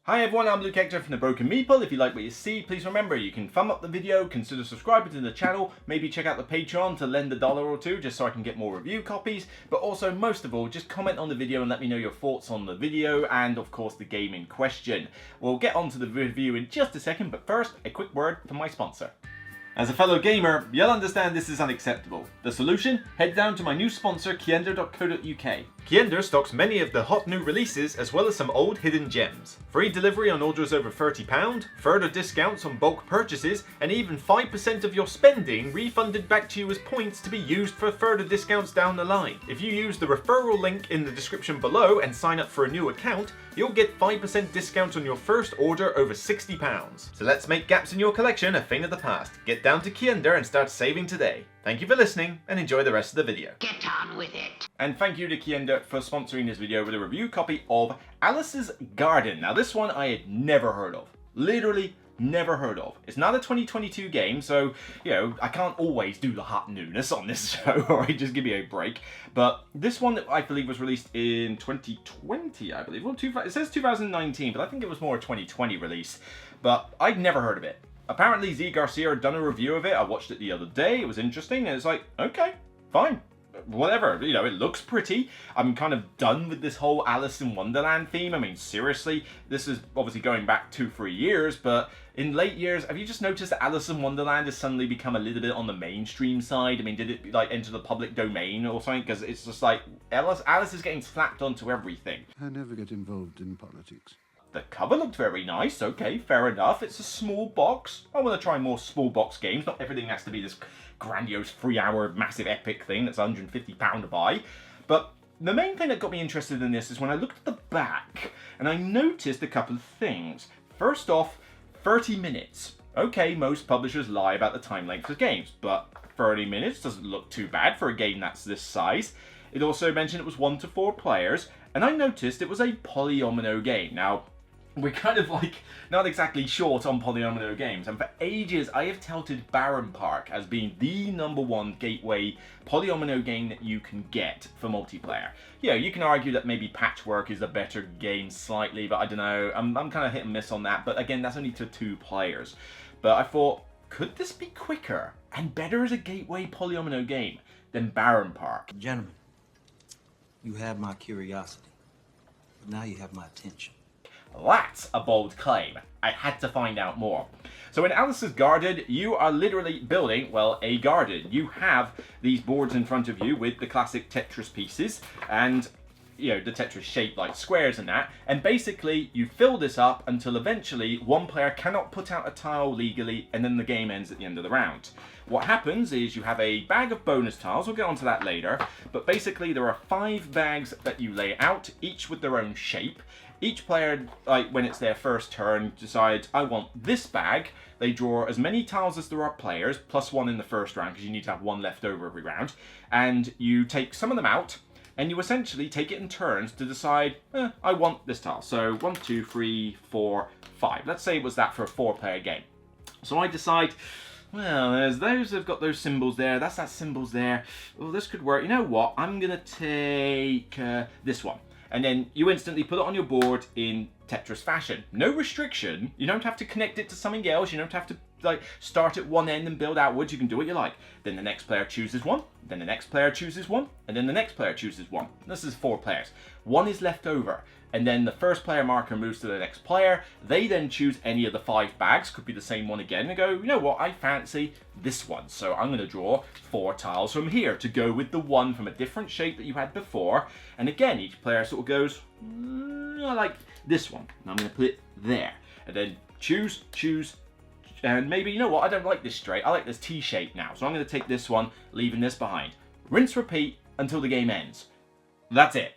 Hi everyone, I'm Luke Hector from the Broken Meeple. If you like what you see, please remember you can thumb up the video, consider subscribing to the channel, maybe check out the Patreon to lend $1 or $2 just so I can get more review copies, but also most of all just comment on the video and let me know your thoughts on the video and of course the game in question. We'll get on to the review in just a second, but first a quick word from my sponsor. As a fellow gamer, you'll understand this is unacceptable. The solution? Head down to my new sponsor, KIENDA.co.uk. KIENDA stocks many of the hot new releases as well as some old hidden gems. Free delivery on orders over £30, further discounts on bulk purchases, and even 5% of your spending refunded back to you as points to be used for further discounts down the line. If you use the referral link in the description below and sign up for a new account, you'll get 5% discount on your first order over £60. So let's make gaps in your collection a thing of the past. Get down to KIENDA and start saving today. Thank you for listening and enjoy the rest of the video. Get on with it. And thank you to KIENDA for sponsoring this video with a review copy of Alice's Garden. Now this one I had never heard of. Literally never heard of. It's not a 2022 game, so, you know, I can't always do the hot newness on this show, alright, just give me a break. But this one, I believe, was released in 2020, I believe. Well, it says 2019, but I think it was more a 2020 release. But I'd never heard of it. Apparently, Z Garcia had done a review of it. I watched it the other day. It was interesting, and it's like, okay, fine. Whatever, you know, it looks pretty. I'm kind of done with this whole Alice in Wonderland theme. I mean, seriously, this is obviously going back 2-3 years, but in late years, have you just noticed that Alice in Wonderland has suddenly become a little bit on the mainstream side? I mean, did it like enter the public domain or something? Because it's just like, Alice is getting slapped onto everything. I never get involved in politics. The cover looked very nice, okay, fair enough. It's a small box. I want to try more small box games. Not everything has to be this grandiose 3-hour massive epic thing that's £150 to buy. But the main thing that got me interested in this is when I looked at the back and I noticed a couple of things. First off, 30 minutes. Okay, most publishers lie about the time length of games, but 30 minutes doesn't look too bad for a game that's this size. It also mentioned it was 1 to 4 players, and I noticed it was a Polyomino game. Now, we're kind of like not exactly short on Polyomino games, and for ages I have touted Barenpark as being the #1 gateway Polyomino game that you can get for multiplayer. Yeah, you can argue that maybe Patchwork is a better game slightly, but I don't know, I'm kind of hit and miss on that, but again, that's only to 2 players. But I thought, could this be quicker and better as a gateway Polyomino game than Barenpark? Gentlemen, you have my curiosity, but now you have my attention. That's a bold claim. I had to find out more. So in Alice's Garden, you are literally building, well, a garden. You have these boards in front of you with the classic Tetris pieces and, you know, the Tetris shaped like squares and that. And basically, you fill this up until eventually one player cannot put out a tile legally and then the game ends at the end of the round. What happens is you have a bag of bonus tiles, we'll get onto that later, but basically there are 5 bags that you lay out, each with their own shape. Each player, like when it's their first turn, decides, I want this bag. They draw as many tiles as there are players, plus 1 in the first round, because you need to have 1 left over every round. And you take some of them out, and you essentially take it in turns to decide, I want this tile. So 1, 2, 3, 4, 5. Let's say it was that for a 4-player game. So I decide, well, there's those that have got those symbols there, that's that symbols there. Oh, this could work. You know what? I'm going to take this one. And then you instantly put it on your board in Tetris fashion. No restriction. You don't have to connect it to something else. You don't have to like start at one end and build outwards. You can do what you like. Then the next player chooses one. Then the next player chooses one. And then the next player chooses one. This is 4 players. 1 is left over. And then the first player marker moves to the next player. They then choose any of the 5 bags. Could be the same one again. And go, you know what? I fancy this one. So I'm going to draw 4 tiles from here to go with the one from a different shape that you had before. And again, each player sort of goes, I like this one. And I'm going to put it there. And then choose, and maybe, you know what? I don't like this straight. I like this T shape now. So I'm going to take this one, leaving this behind. Rinse, repeat until the game ends. That's it.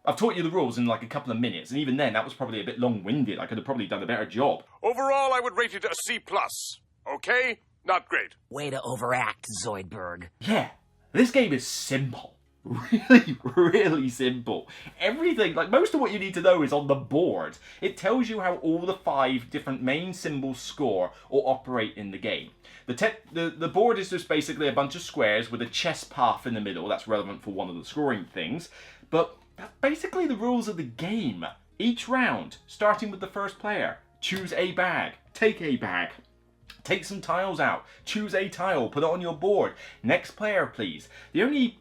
I've taught you the rules in like a couple of minutes, and even then, that was probably a bit long-winded. I could have probably done a better job. Overall, I would rate it a C+. Okay? Not great. Way to overact, Zoidberg. Yeah, this game is simple. Really, really simple. Everything, like most of what you need to know is on the board. It tells you how all the 5 different main symbols score or operate in the game. The board is just basically a bunch of squares with a chess path in the middle. That's relevant for one of the scoring things. But that's basically the rules of the game. Each round, starting with the first player, choose a bag, take a bag. Take some tiles out, choose a tile, put it on your board. Next player, please. The only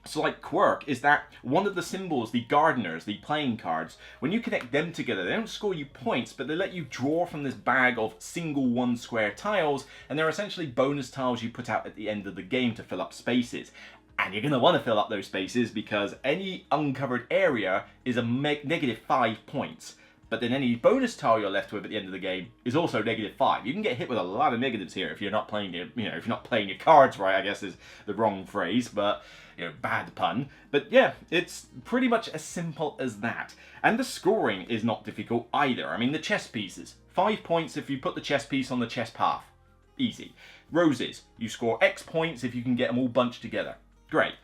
slight quirk is that one of the symbols, the gardeners, the playing cards, when you connect them together, they don't score you points, but they let you draw from this bag of single 1 square tiles, and they're essentially bonus tiles you put out at the end of the game to fill up spaces. And you're going to want to fill up those spaces because any uncovered area is a negative 5 points. But then any bonus tile you're left with at the end of the game is also negative 5. You can get hit with a lot of negatives here if you're not playing your, if you're not playing your cards right, I guess is the wrong phrase, but bad pun. But yeah, it's pretty much as simple as that. And the scoring is not difficult either. I mean, the chess pieces, 5 points if you put the chess piece on the chess path. Easy. Roses, you score X points if you can get them all bunched together. Great.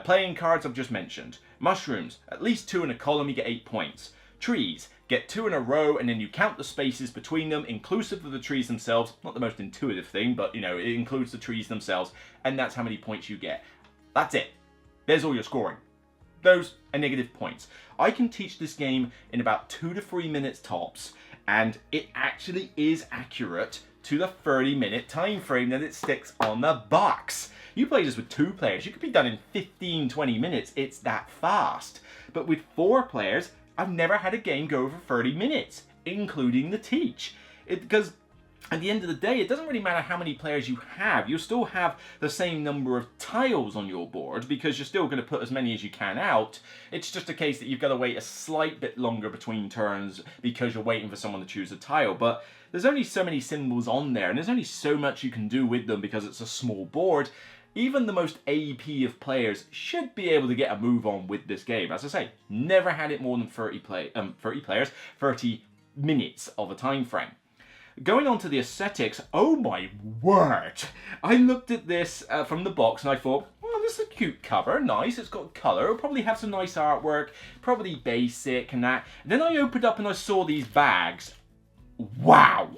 Playing cards I've just mentioned. Mushrooms, at least 2 in a column, you get 8 points. Trees, get 2 in a row and then you count the spaces between them, inclusive of the trees themselves. Not the most intuitive thing, but it includes the trees themselves, and that's how many points you get. That's it. There's all your scoring. Those are negative points. I can teach this game in about 2 to 3 minutes tops, and it actually is accurate to the 30-minute time frame that it sticks on the box. You play this with 2 players, you could be done in 15-20 minutes. It's that fast. But with 4 players, I've never had a game go over 30 minutes, including the teach. Because at the end of the day, it doesn't really matter how many players you have. You'll still have the same number of tiles on your board because you're still going to put as many as you can out. It's just a case that you've got to wait a slight bit longer between turns because you're waiting for someone to choose a tile. But there's only so many symbols on there, and there's only so much you can do with them because it's a small board. Even the most AP of players should be able to get a move on with this game. As I say, never had it more than 30 players, 30 minutes of a time frame. Going on to the aesthetics, oh my word! I looked at this from the box and I thought, oh, this is a cute cover, nice, it's got colour, it'll probably have some nice artwork, probably basic and that. And then I opened up and I saw these bags. Wow!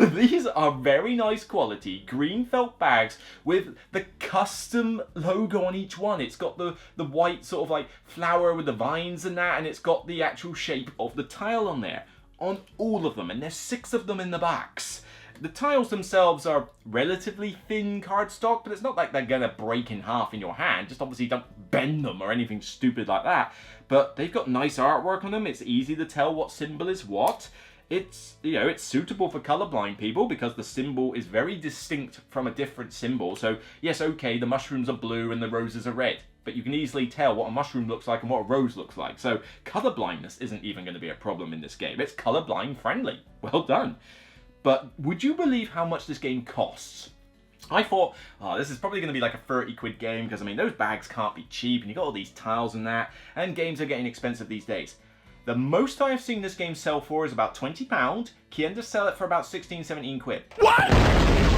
These are very nice quality green felt bags with the custom logo on each one. It's got the white sort of like flower with the vines and that, and it's got the actual shape of the tile on there. On all of them, and there's 6 of them in the box. The tiles themselves are relatively thin cardstock, but it's not like they're gonna break in half in your hand. Just obviously don't bend them or anything stupid like that. But they've got nice artwork on them. It's easy to tell what symbol is what. It's, it's suitable for colorblind people because the symbol is very distinct from a different symbol. So yes, okay, the mushrooms are blue and the roses are red, but you can easily tell what a mushroom looks like and what a rose looks like. So colorblindness isn't even going to be a problem in this game. It's colorblind friendly. Well done. But would you believe how much this game costs? I thought, oh, this is probably going to be like a 30 quid game because, I mean, those bags can't be cheap and you got all these tiles and that, and games are getting expensive these days. The most I've seen this game sell for is about £20. KIENDA sell it for about 16, 17 quid. What?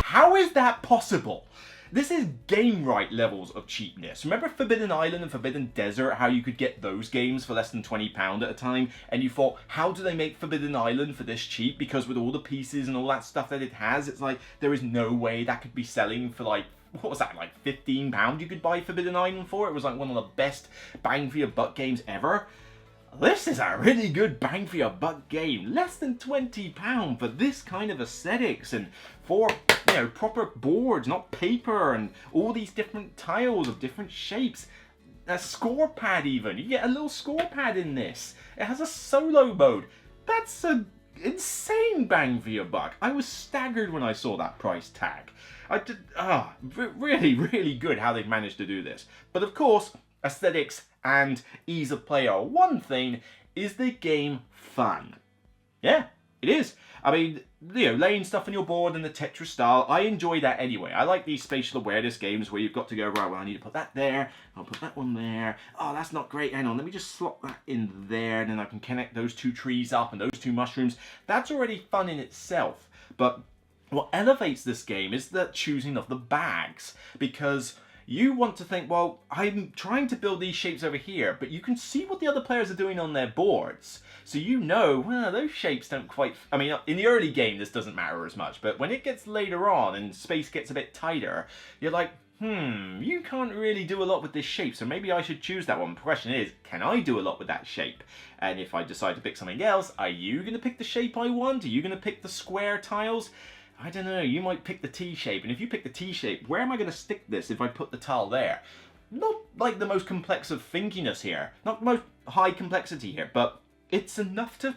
How is that possible? This is game right levels of cheapness. Remember Forbidden Island and Forbidden Desert, how you could get those games for less than £20 at a time? And you thought, how do they make Forbidden Island for this cheap? Because with all the pieces and all that stuff that it has, it's like, there is no way that could be selling for like, what was that, like £15 you could buy Forbidden Island for? It was like one of the best bang for your buck games ever. This is a really good bang for your buck game. Less than £20 for this kind of aesthetics and for, proper boards, not paper, and all these different tiles of different shapes. A score pad even. You get a little score pad in this. It has a solo mode. That's an insane bang for your buck. I was staggered when I saw that price tag. Really, really good how they've managed to do this. But of course, aesthetics and ease of play are one thing. Is the game fun? Yeah, it is. I mean, laying stuff on your board in the Tetris-style, I enjoy that anyway. I like these spatial awareness games where you've got to go, right, well, I need to put that there, I'll put that one there. Oh, that's not great, hang on, let me just slot that in there, and then I can connect those 2 trees up and those 2 mushrooms. That's already fun in itself. But what elevates this game is the choosing of the bags, because you want to think, well, I'm trying to build these shapes over here, but you can see what the other players are doing on their boards. So well, those shapes don't quite, I mean, in the early game, this doesn't matter as much, but when it gets later on and space gets a bit tighter, you're like, you can't really do a lot with this shape, so maybe I should choose that one. The question is, can I do a lot with that shape? And if I decide to pick something else, are you going to pick the shape I want? Are you going to pick the square tiles? I don't know, you might pick the T shape, and if you pick the T shape, where am I going to stick this if I put the tile there? Not like the most complex of thinkiness here, not the most high complexity here, but it's enough to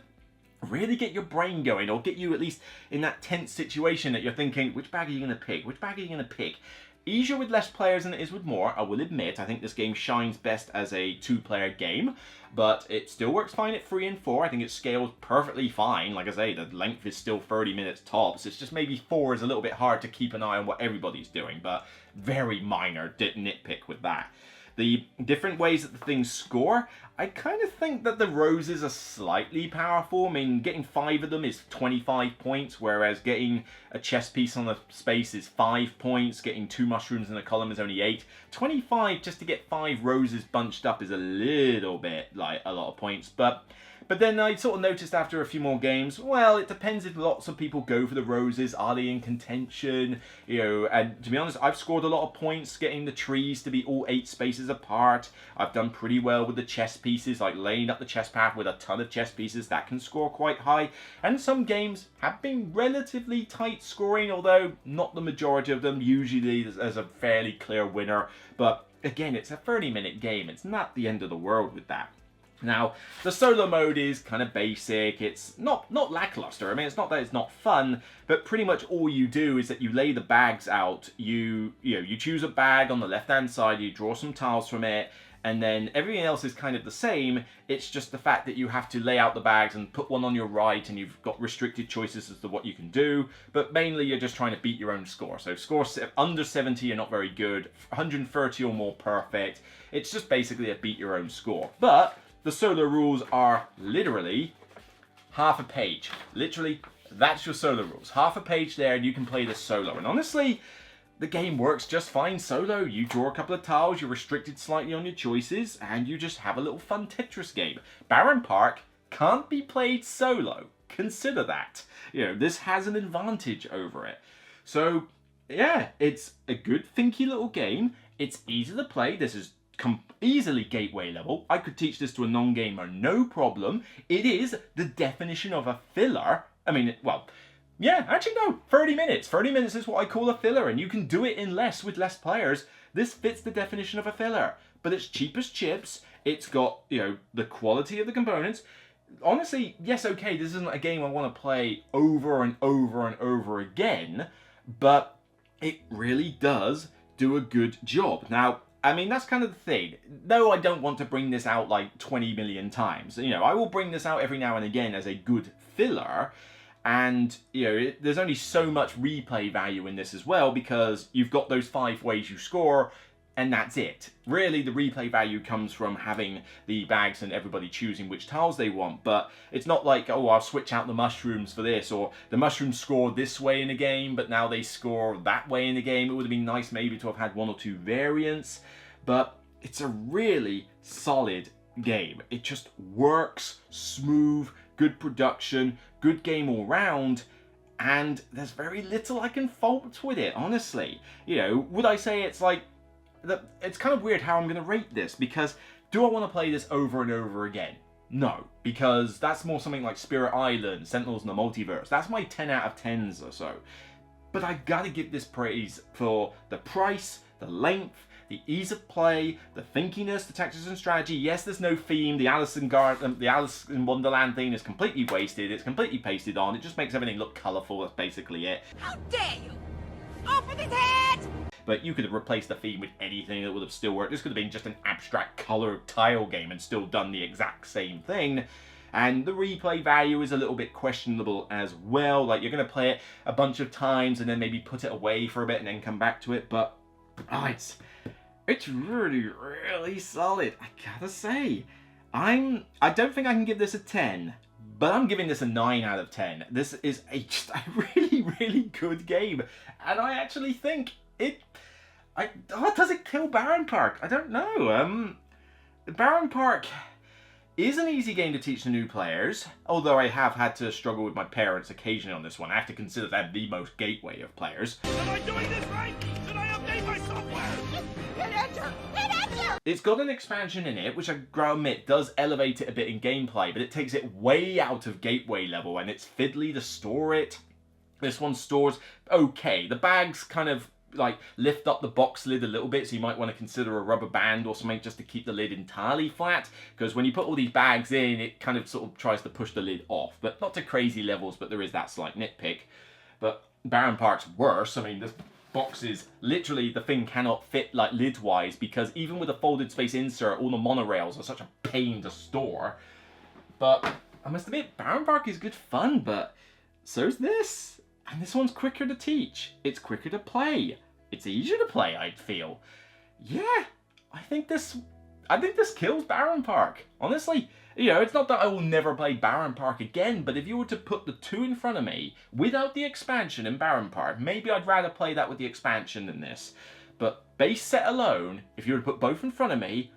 really get your brain going, or get you at least in that tense situation that you're thinking, which bag are you going to pick? Which bag are you going to pick? Easier with less players than it is with more, I will admit. I think this game shines best as a 2-player game, but it still works fine at 3 and 4. I think it scales perfectly fine. Like I say, the length is still 30 minutes tops. It's just maybe 4 is a little bit hard to keep an eye on what everybody's doing, but very minor nitpick with that. The different ways that the things score, I kind of think that the roses are slightly powerful. I mean, getting 5 of them is 25 points, whereas getting a chess piece on the space is 5 points. Getting 2 mushrooms in a column is only 8. 25 just to get 5 roses bunched up is a little bit like a lot of points, but then I sort of noticed after a few more games, well, it depends if lots of people go for the roses. Are they in contention? You know, and to be honest, I've scored a lot of points getting the trees to be all 8 spaces apart. I've done pretty well with the chess pieces, like laying up the chess path with a ton of chess pieces. That can score quite high. And some games have been relatively tight scoring, although not the majority of them. Usually there's a fairly clear winner. But again, it's a 30-minute game. It's not the end of the world with that. Now, the solo mode is kind of basic. It's not lackluster. I mean, it's not that it's not fun, but pretty much all you do is that you lay the bags out. You choose a bag on the left-hand side, you draw some tiles from it, and then everything else is kind of the same. It's just the fact that you have to lay out the bags and put one on your right, and you've got restricted choices as to what you can do, but mainly you're just trying to beat your own score. So scores under 70 you're not very good, 130 or more perfect. It's just basically a beat your own score. But the solo rules are literally half a page. Literally, that's your solo rules. Half a page there, and you can play this solo. And honestly, the game works just fine solo. You draw a couple of tiles, you're restricted slightly on your choices, and you just have a little fun Tetris game. Barenpark can't be played solo. Consider that. You know, this has an advantage over it. So, yeah, it's a good, thinky little game. It's easy to play. This is easily gateway level. I could teach this to a non-gamer, no problem. It is the definition of a filler. I mean, well, yeah, actually no, 30 minutes. 30 minutes is what I call a filler, and you can do it in less with less players. This fits the definition of a filler, but it's cheap as chips. It's got, you know, the quality of the components. Honestly, yes, okay, this isn't a game I want to play over and over and over again, but it really does do a good job. Now, I mean, that's kind of the thing. Though I don't want to bring this out like 20 million times. You know, I will bring this out every now and again as a good filler. And, you know, there's only so much replay value in this as well, because you've got those 5 ways you score, and that's it. Really, the replay value comes from having the bags and everybody choosing which tiles they want. But it's not like, oh, I'll switch out the mushrooms for this, or the mushrooms score this way in a game, but now they score that way in a game. It would have been nice maybe to have had 1 or 2 variants, but it's a really solid game. It just works, smooth, good production, good game all round, and there's very little I can fault with it, honestly. You know, would I say it's like, it's kind of weird how I'm going to rate this, because do I want to play this over and over again? No, because that's more something like Spirit Island, Sentinels in the Multiverse. That's my 10 out of 10s or so. But I gotta give this praise for the price, the length, the ease of play, the thinkiness, the tactics and strategy. Yes, there's no theme. The Alice in Wonderland theme is completely wasted. It's completely pasted on. It just makes everything look colourful. That's basically it. How dare you! Open his head! But you could have replaced the theme with anything that would have still worked. This could have been just an abstract colour tile game and still done the exact same thing. And the replay value is a little bit questionable as well. Like, you're going to play it a bunch of times and then maybe put it away for a bit and then come back to it. But it's really, really solid, I gotta say. I don't think I can give this a 10, but I'm giving this a 9 out of 10. This is just a really, really good game. And I actually think does it kill Barenpark? I don't know. Barenpark is an easy game to teach to new players, although I have had to struggle with my parents occasionally on this one. I have to consider them the most gateway of players. Am I doing this right? Should I update my software? It's got an expansion in it, which I admit does elevate it a bit in gameplay, but it takes it way out of gateway level, and it's fiddly to store it. This one stores okay. The bags kind of like lift up the box lid a little bit, so you might want to consider a rubber band or something just to keep the lid entirely flat, because when you put all these bags in, it kind of sort of tries to push the lid off, but not to crazy levels, but there is that slight nitpick. But Barenpark's worse. I mean, this box is literally, the thing cannot fit like lid-wise, because even with a folded space insert, all the monorails are such a pain to store. But I must admit, Barenpark is good fun, but so's this. And this one's quicker to teach. It's quicker to play. It's easier to play, I'd feel. Yeah, I think this kills Barenpark. Honestly, you know, it's not that I will never play Barenpark again, but if you were to put the two in front of me without the expansion in Barenpark, maybe I'd rather play that with the expansion than this. But base set alone, if you were to put both in front of me,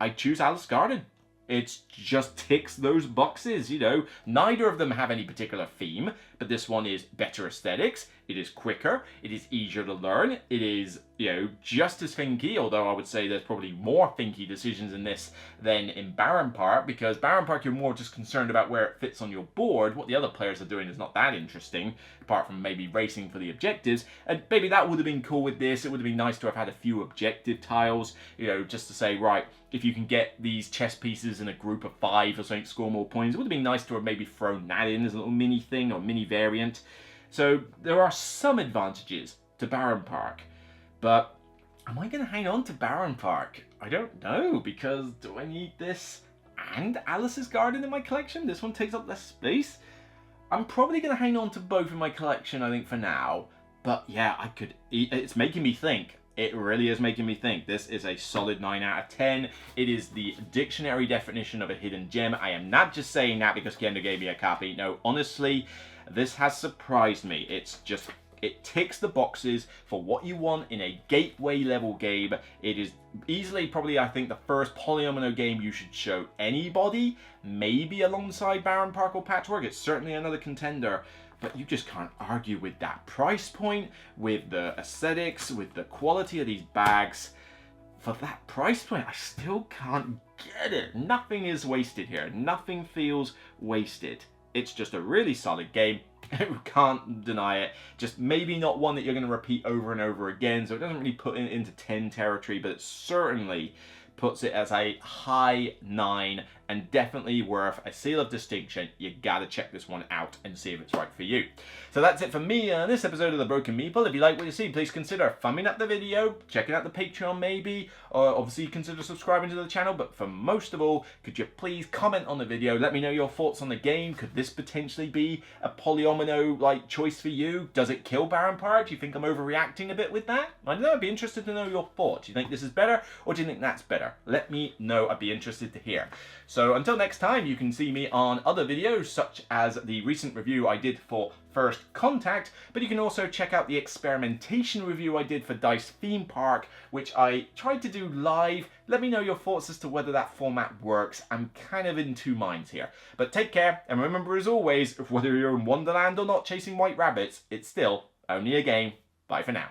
I'd choose Alice Garden. It just ticks those boxes, you know. Neither of them have any particular theme, but this one is better aesthetics, it is quicker, it is easier to learn, it is, you know, just as thinky, although I would say there's probably more thinky decisions in this than in Barenpark, because Barenpark you're more just concerned about where it fits on your board. What the other players are doing is not that interesting, apart from maybe racing for the objectives, and maybe that would have been cool with this. It would have been nice to have had a few objective tiles, you know, just to say, right, if you can get these chess pieces in a group of 5 or something, score more points. It would have been nice to have maybe thrown that in as a little mini thing or mini variant. So there are some advantages to Barenpark, but am I going to hang on to Barenpark? I don't know, because do I need this and Alice's Garden in my collection? This one takes up less space. I'm probably going to hang on to both in my collection, I think, for now. But yeah, it's making me think. It really is making me think. This is a solid 9 out of 10. It is the dictionary definition of a hidden gem. I am not just saying that because KIENDA gave me a copy. No, honestly, this has surprised me. It ticks the boxes for what you want in a gateway level game. It is easily probably, I think, the first Polyomino game you should show anybody. Maybe alongside Barenpark or Patchwork. It's certainly another contender. But you just can't argue with that price point, with the aesthetics, with the quality of these bags. For that price point, I still can't get it. Nothing is wasted here. Nothing feels wasted. It's just a really solid game. You can't deny it. Just maybe not one that you're going to repeat over and over again. So it doesn't really put it into 10 territory, but it certainly puts it as a high 9 and definitely worth a seal of distinction. You gotta check this one out and see if it's right for you. So that's it for me on this episode of The Broken Meeple. If you like what you see, please consider thumbing up the video, checking out the Patreon maybe, or obviously consider subscribing to the channel, but for most of all, could you please comment on the video, let me know your thoughts on the game. Could this potentially be a Polyomino like choice for you? Does it kill Barenpark? Do you think I'm overreacting a bit with that? I don't know, I'd be interested to know your thoughts. Do you think this is better, or do you think that's better? Let me know, I'd be interested to hear. So until next time, you can see me on other videos, such as the recent review I did for First Contact, but you can also check out the experimentation review I did for Dice Theme Park, which I tried to do live. Let me know your thoughts as to whether that format works. I'm kind of in two minds here. But take care, and remember as always, whether you're in Wonderland or not chasing white rabbits, it's still only a game. Bye for now.